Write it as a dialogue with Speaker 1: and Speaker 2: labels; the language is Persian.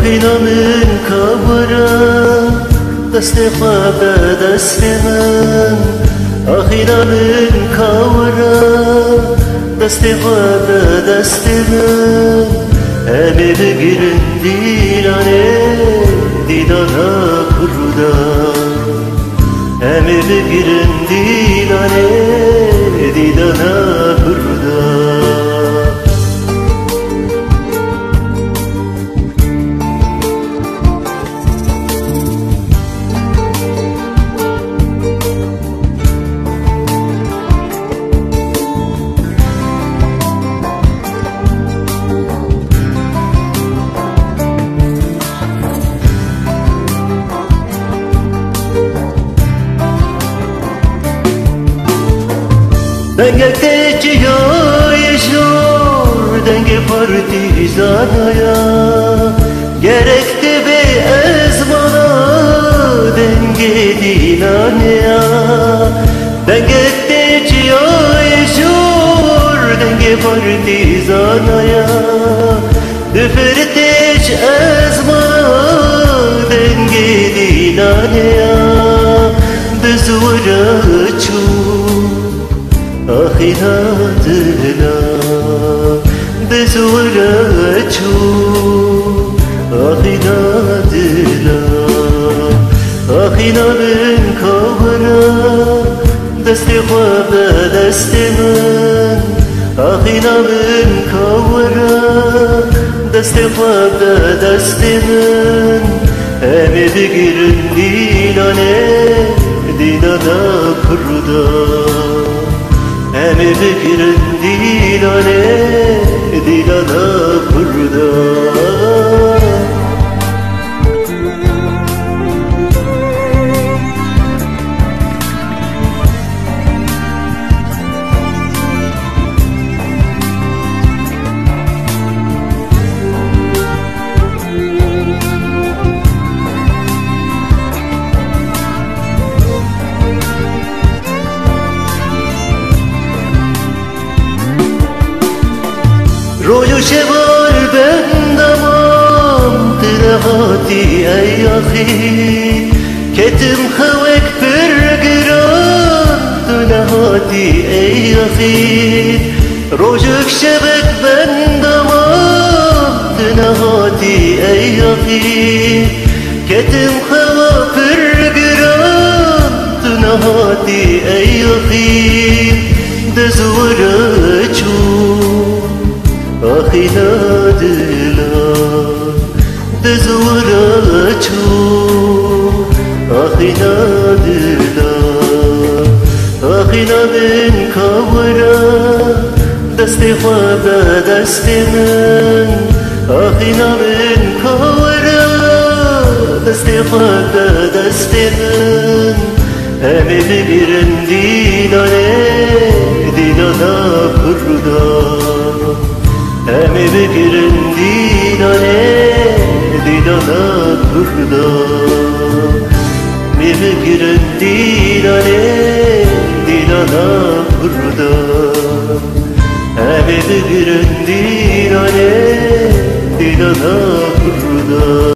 Speaker 1: آخینا من کابرم دست خواب دست من آخینا من کابرم دست خواب دست من همه بگیرن دیلانه دیدانا کرده همه بگیرن دیلانه دیدانا کرده Dengekte cihayı şor denge partizanaya gerekti be ezmana denge dinanaya Dengekte cihayı şor denge partizanaya Düferteç ezmana denge dinanaya Düzvara çur آخینا دلا بزورا چو آخینا دلا آخینا من کابرا دست خواب دست من آخینا من کابرا دست خواب دست من همه بگیرن دیلانه دیدانا کرده همه بگیرن دیلانه دیلانا کرده روی شوال بندمام ترهاتی ای آخی کتم خوک برگران تنهاتی ای آخی روزک شبک بندمام تنهاتی ای آخی کتم خوک برگران تنهاتی ای آخی دزور چون آخینا دلا دزورا چو آخینا دلا آخینا من کابرا دست خواب دست من آخینا من کابرا دست خواب دست من همه بگیرن دیلانه دیلانا کرده همه بگیرن دیلانه دیلانا کرده می بگیرن دیلانه دیلانا کرده همه بگیرن دیلانه دیلانا کرده